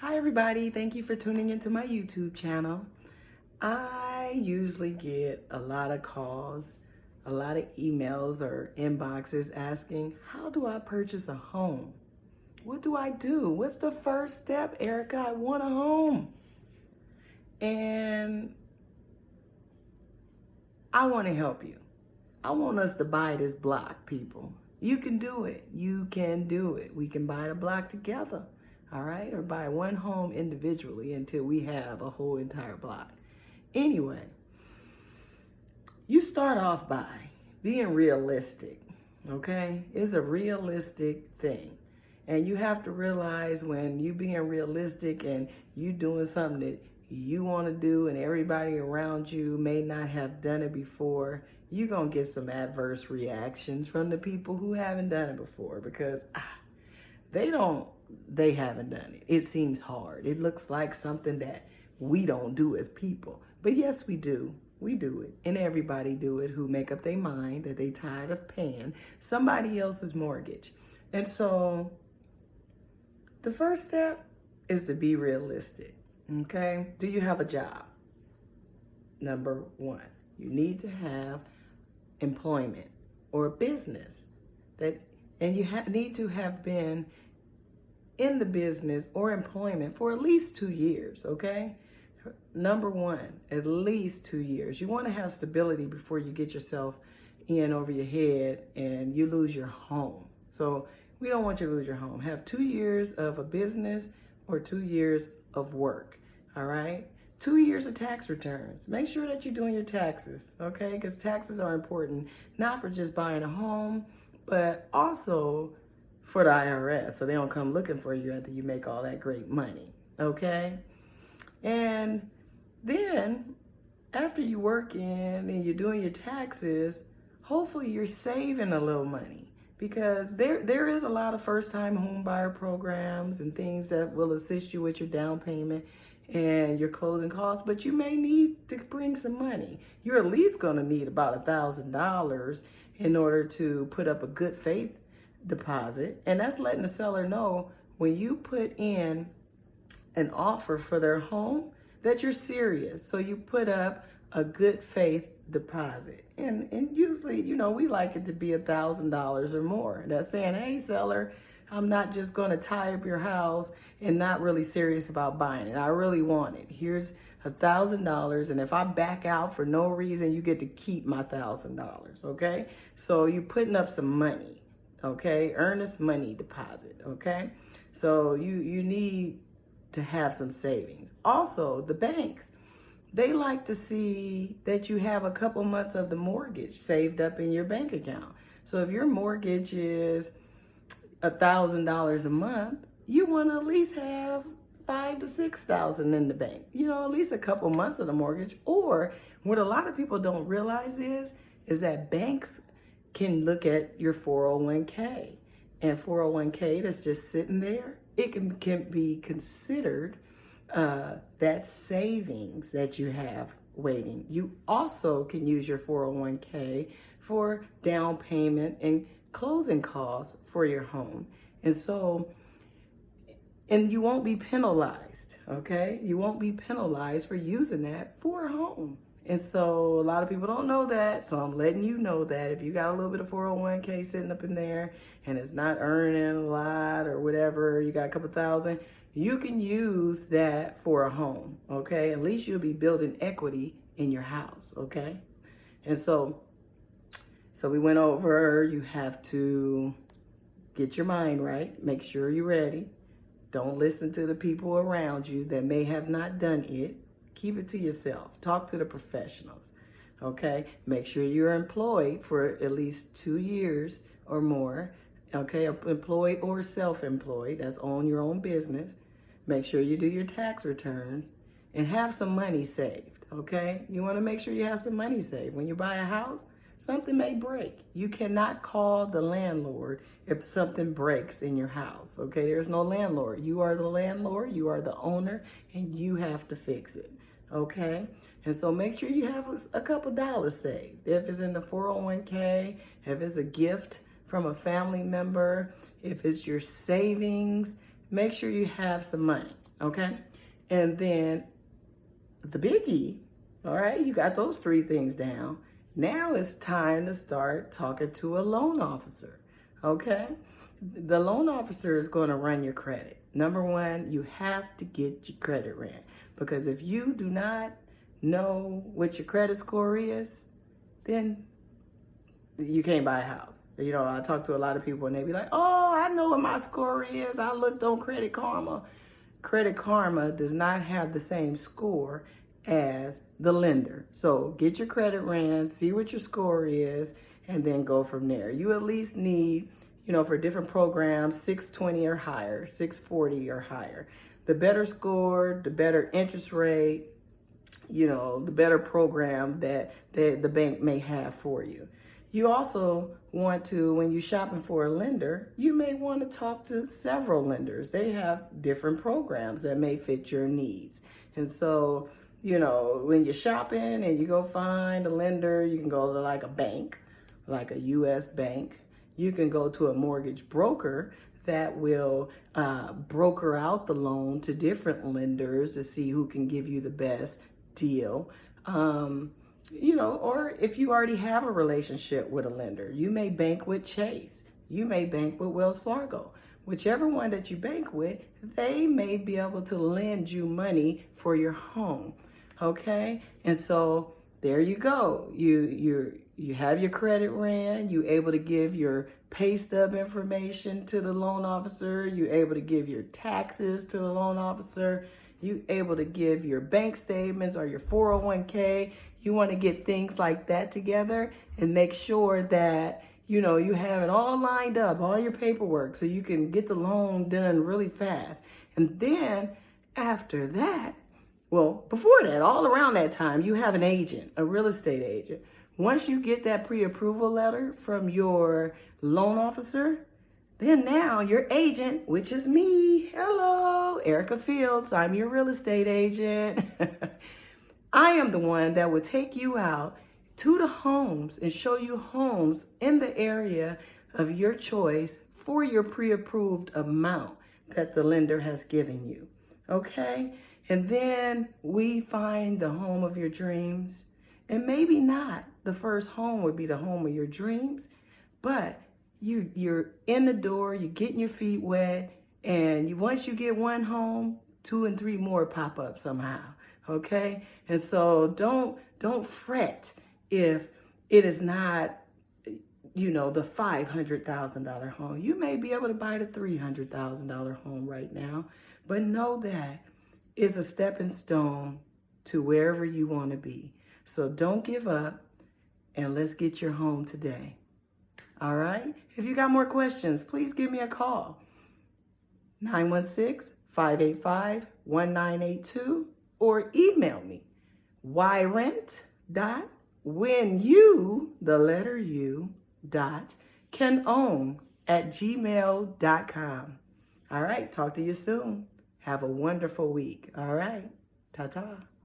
Hi everybody, thank you for tuning into my YouTube channel. I usually get a lot of calls, a lot of emails or inboxes asking, how do I purchase a home? What do I do? What's the first step, Erica? I want a home. And I want to help you. I want us to buy this block, people. You can do it. You can do it. We can buy the block together, all right? Or buy one home individually until we have a whole entire block. Anyway, you start off by being realistic, okay? It's a realistic thing. And you have to realize when you being realistic and you doing something that you want to do and everybody around you may not have done it before, you're going to get some adverse reactions from the people who haven't done it before because they haven't done it. It seems hard. It looks like something that we don't do as people. But yes, we do. We do it. And everybody do it who make up their mind that they tired of paying somebody else's mortgage. And so the first step is to be realistic. Okay? Do you have a job? Number one, you need to have employment or a business and you need to have been in the business or employment for at least 2 years, okay? Number one, at least 2 years. You want to have stability before you get yourself in over your head and you lose your home. So we don't want you to lose your home. Have 2 years of a business or 2 years of work, all right? 2 years of tax returns. Make sure that you're doing your taxes, okay? Because taxes are important, not for just buying a home, but also for the IRS, so they don't come looking for you after you make all that great money, okay? And then after you work in and you're doing your taxes, hopefully you're saving a little money because there is a lot of first-time home buyer programs and things that will assist you with your down payment and your closing costs, but you may need to bring some money. You're at least going to need about $1,000 in order to put up a good faith deposit, and that's letting the seller know when you put in an offer for their home that you're serious. So you put up a good faith deposit, and usually, we like it to be $1,000 or more. That's saying, hey, seller, I'm not just going to tie up your house and not really serious about buying it. I really want it. Here's $1,000, and if I back out for no reason, you get to keep my $1,000. Okay, so you're putting up some money. Okay, earnest money deposit. Okay, so you need to have some savings. Also, the banks, they like to see that you have a couple months of the mortgage saved up in your bank account. So if your mortgage is $1,000 a month, you want to at least have $5,000 to $6,000 in the bank. At least a couple months of the mortgage. Or what a lot of people don't realize is that banks can look at your 401k, and 401k that's just sitting there, it can be considered that savings that you have waiting. You also can use your 401k for down payment and closing costs for your home. And you won't be penalized, okay? You won't be penalized for using that for a home. And so a lot of people don't know that, so I'm letting you know that if you got a little bit of 401k sitting up in there and it's not earning a lot or whatever, you got a couple thousand, you can use that for a home, okay? At least you'll be building equity in your house, okay? And so we went over, you have to get your mind right, make sure you're ready. Don't listen to the people around you that may have not done it. Keep it to yourself. Talk to the professionals, okay? Make sure you're employed for at least 2 years or more, okay? Employed or self-employed, that's own your own business. Make sure you do your tax returns and have some money saved, okay? You want to make sure you have some money saved. When you buy a house, something may break. You cannot call the landlord if something breaks in your house, okay? There's no landlord. You are the landlord, you are the owner, and you have to fix it, okay? And so make sure you have a couple dollars saved. If it's in the 401k, if it's a gift from a family member, if it's your savings, make sure you have some money, Okay? And then the biggie, all right, you got those three things down. Now it's time to start talking to a loan officer. Okay? The loan officer is going to run your credit. Number one, you have to get your credit ran, because if you do not know what your credit score is, then you can't buy a house. You know, I talk to a lot of people and they be like, oh, I know what my score is. I looked on Credit Karma. Credit Karma does not have the same score as the lender. So get your credit ran, see what your score is, and then go from there. You at least need, you know, for different programs, 620 or higher, 640 or higher. The better score, the better interest rate, you know, the better program that the bank may have for you. You also want to, when you're shopping for a lender, you may want to talk to several lenders. They have different programs that may fit your needs. And so, you know, when you're shopping and you go find a lender, you can go to like a bank, like a U.S. bank. You can go to a mortgage broker that will broker out the loan to different lenders to see who can give you the best deal. You know, or if you already have a relationship with a lender, you may bank with Chase, you may bank with Wells Fargo. Whichever one that you bank with, they may be able to lend you money for your home. Okay? And so there you go. You have your credit ran, you able to give your pay stub information to the loan officer, you able to give your taxes to the loan officer, you able to give your bank statements or your 401k. You want to get things like that together and make sure that, you know, you have it all lined up, all your paperwork, so you can get the loan done really fast. And then after that, well, before that, all around that time, you have an agent, a real estate agent. Once you get that pre-approval letter from your loan officer, then now your agent, which is me, hello, Erica Fields, I'm your real estate agent. I am the one that will take you out to the homes and show you homes in the area of your choice for your pre-approved amount that the lender has given you. Okay? And then we find the home of your dreams. And maybe not the first home would be the home of your dreams, but you're in the door, you're getting your feet wet, and once you get one home, 2 and 3 more pop up somehow. Okay? And so don't fret if it is not, you know, the $500,000 home. You may be able to buy the $300,000 home right now, but know that it's a stepping stone to wherever you want to be. So don't give up, and let's get your home today. All right? If you got more questions, please give me a call. 916-585-1982 or email me yrent.whenyou.canown@gmail.com. All right, talk to you soon. Have a wonderful week. All right, ta-ta.